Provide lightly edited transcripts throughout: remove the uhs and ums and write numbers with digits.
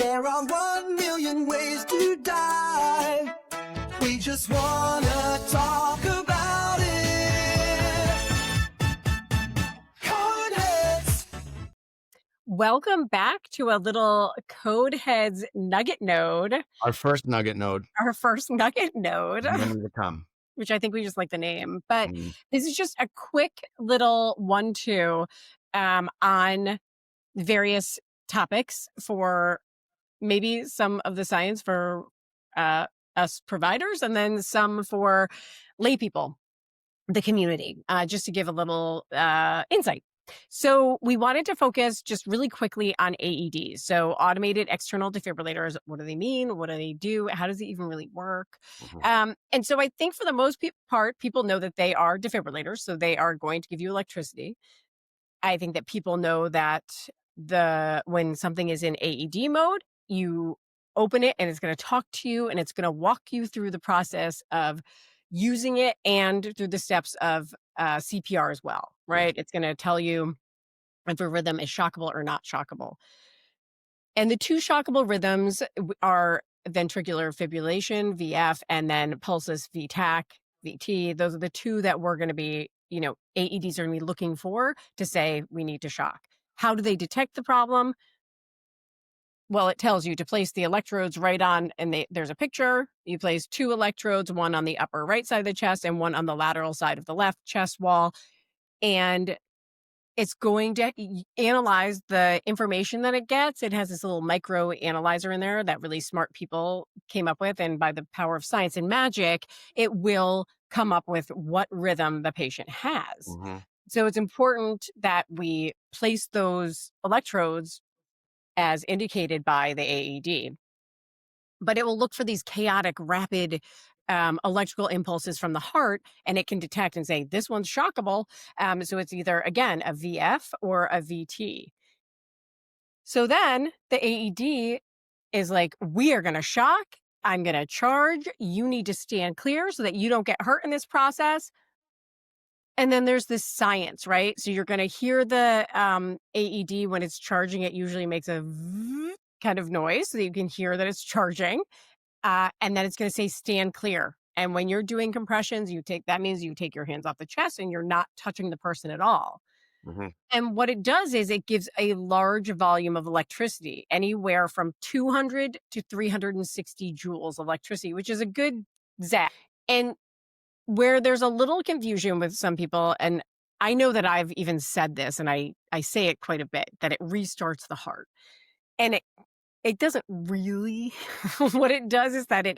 There are 1,000,000 ways to die. We just wanna talk about it. Codeheads. Welcome back to a little Codeheads Nugget node, Our first Nugget node, our first Nugget node, many to come. which I think we just like the name. But Mm. this is just a quick little 1-2 on various topics for maybe some of the science for us providers, and then some for lay people, the community, just to give a little insight. So we wanted to focus just really quickly on AEDs. So automated external defibrillators. What do they mean? What do they do? How does it even really work? Mhm. And so I think for the most part, people know that they are defibrillators. So they are going to give you electricity. I think that people know that when something is in AED mode, you open it and it's going to talk to you and it's going to walk you through the process of using it and through the steps of CPR as well, right? It's going to tell you if a rhythm is shockable or not shockable. And the two shockable rhythms are ventricular fibrillation, VF, and then pulsus VTAC, VT. Those are the two that we're going to be, AEDs are going to be looking for to say we need to shock. How do they detect the problem? Well, it tells you to place the electrodes right on, and there's a picture. You place 2 electrodes, one on the upper right side of the chest and one on the lateral side of the left chest wall. And it's going to analyze the information that it gets. It has this little micro analyzer in there that really smart people came up with. And by the power of science and magic, it will come up with what rhythm the patient has. Mhm. So it's important that we place those electrodes as indicated by the AED. But it will look for these chaotic, rapid electrical impulses from the heart, and it can detect and say, this one's shockable. So it's either, again, a VF or a VT. So then the AED is like, we are going to shock. I'm going to charge. You need to stand clear so that you don't get hurt in this process. And then there's this science, right? So you're going to hear the AED when it's charging. It usually makes a kind of noise so that you can hear that it's charging. And then it's going to say stand clear. And when you're doing compressions, that means you take your hands off the chest and you're not touching the person at all. Mhm. And what it does is it gives a large volume of electricity, anywhere from 200 to 360 joules of electricity, which is a good zap. And where there's a little confusion with some people, and I know that I've even said this, and I say it quite a bit, that it restarts the heart. And it doesn't really. What it does is that it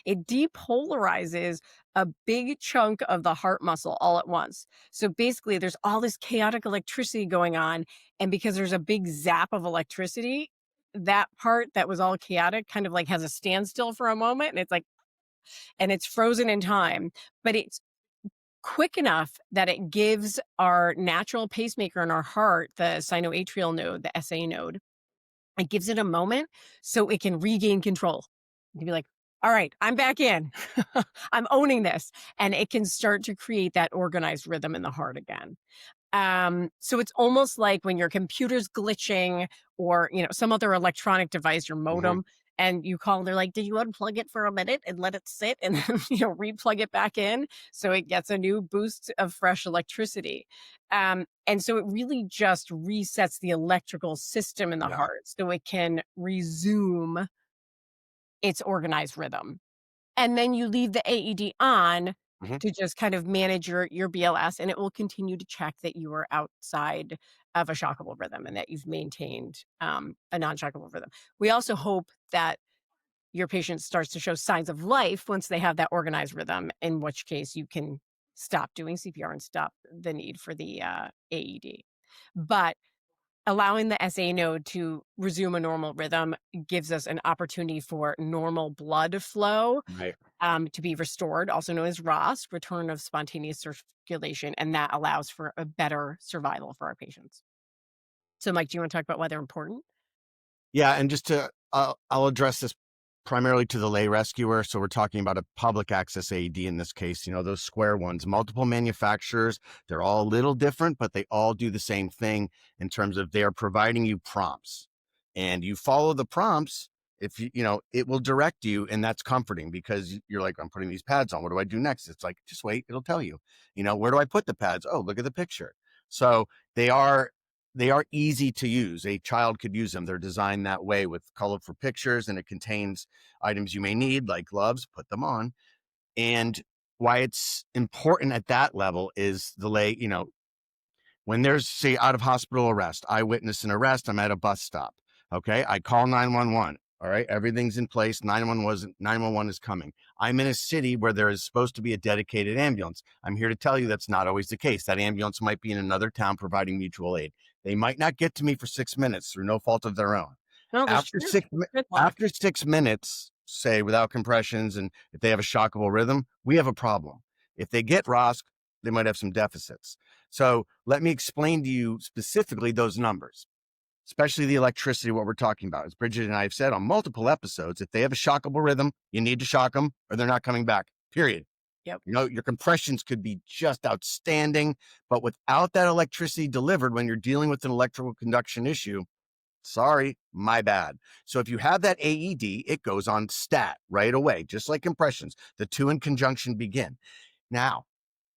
depolarizes a big chunk of the heart muscle all at once. So basically, there's all this chaotic electricity going on, and because there's a big zap of electricity, that part that was all chaotic kind of like has a standstill for a moment, and it's frozen in time, but it's quick enough that it gives our natural pacemaker in our heart, the sinoatrial node, the SA node, it gives it a moment so it can regain control. You can be like, all right, I'm back in. I'm owning this. And it can start to create that organized rhythm in the heart again. So it's almost like when your computer's glitching or, some other electronic device, your modem, and you call, they're like, did you unplug it for a minute and let it sit and then, replug it back in so it gets a new boost of fresh electricity. And so it really just resets the electrical system in the Yeah. heart so it can resume its organized rhythm. And then you leave the AED on Mhm. to just kind of manage your BLS, and it will continue to check that you are outside of a shockable rhythm and that you've maintained a non-shockable rhythm. We also hope that your patient starts to show signs of life once they have that organized rhythm, in which case you can stop doing CPR and stop the need for the AED. But allowing the SA node to resume a normal rhythm gives us an opportunity for normal blood flow Right. to be restored, also known as ROS, return of spontaneous circulation, and that allows for a better survival for our patients. So, Mike, do you want to talk about why they're important? Yeah, and just I'll address this primarily to the lay rescuer. So we're talking about a public access AED in this case, those square ones, multiple manufacturers. They're all a little different, but they all do the same thing in terms of they are providing you prompts. and you follow the prompts, if it will direct you, and that's comforting because you're like, I'm putting these pads on. What do I do next? It's like, just wait, it'll tell you. Where do I put the pads? Oh, look at the picture. So they are easy to use. A child could use them. They're designed that way with colorful pictures, and it contains items you may need, like gloves. Put them on. And why it's important at that level is the lay, when there's, say, out of hospital arrest, I witness an arrest, I'm at a bus stop. Okay. I call 911. All right. Everything's in place. 911 is coming. I'm in a city where there is supposed to be a dedicated ambulance. I'm here to tell you that's not always the case. That ambulance might be in another town providing mutual aid. They might not get to me for 6 minutes through no fault of their own. No, After after 6 minutes, say, without compressions, and if they have a shockable rhythm, we have a problem. If they get ROSC, they might have some deficits. So let me explain to you specifically those numbers, especially the electricity, what we're talking about. As Bridget and I have said on multiple episodes, if they have a shockable rhythm, you need to shock them or they're not coming back, period. Yep. Your compressions could be just outstanding, but without that electricity delivered when you're dealing with an electrical conduction issue, sorry, my bad. So if you have that AED, it goes on stat right away, just like compressions. The two in conjunction begin. Now,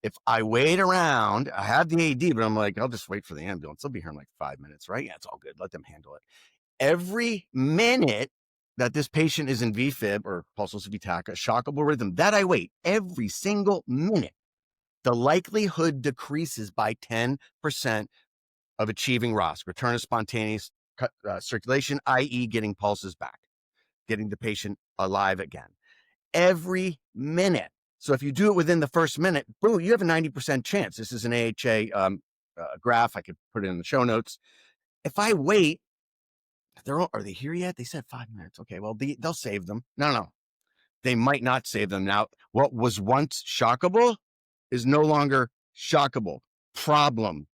if I wait around, I have the AED, but I'm like, I'll just wait for the ambulance. They'll be here in like 5 minutes, right? Yeah, it's all good. Let them handle it. Every minute that this patient is in VFib or pulseless VTAC, a shockable rhythm, that I wait, every single minute, the likelihood decreases by 10% of achieving ROSC, return of spontaneous circulation, i.e. getting pulses back, getting the patient alive again. Every minute. So if you do it within the first minute, boom, you have a 90% chance. This is an AHA graph. I could put it in the show notes. If I wait, are they here yet? They said 5 minutes. Okay, well, they'll save them. No. They might not save them. Now, what was once shockable is no longer shockable. Problem.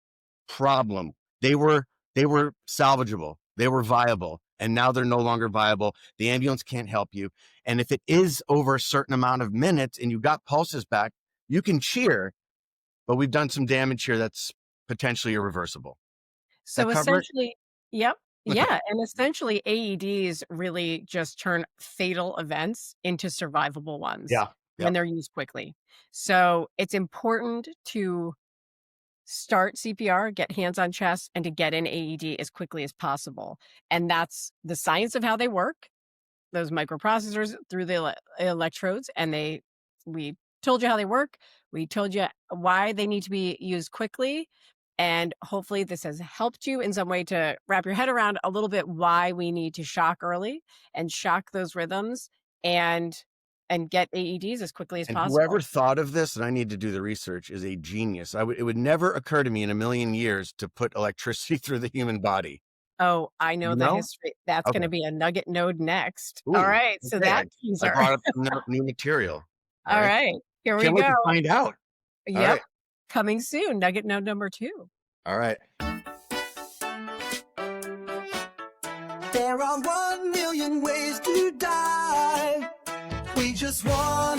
They were salvageable. They were viable. And now they're no longer viable. The ambulance can't help you. And if it is over a certain amount of minutes and you got pulses back, you can cheer, but we've done some damage here that's potentially irreversible. So essentially, yep. Okay. Yeah. And essentially AEDs really just turn fatal events into survivable ones. Yeah. When they're used quickly. So it's important to start CPR, get hands on chest, and to get an AED as quickly as possible. And that's the science of how they work, those microprocessors through the electrodes. And we told you how they work. We told you why they need to be used quickly. And hopefully this has helped you in some way to wrap your head around a little bit why we need to shock early and shock those rhythms and get AEDs as quickly as possible. Whoever thought of this, and I need to do the research, is a genius. It would never occur to me in a million years to put electricity through the human body. Oh, I know the history. That's going to be a Nugget node next. Ooh, all right. So okay. that teaser. I brought up some new material. All right. Here we Can't go. wait to find out. Yep. Right. Coming soon. Nugget node number 2. All right. There are 1 million ways to die. We just want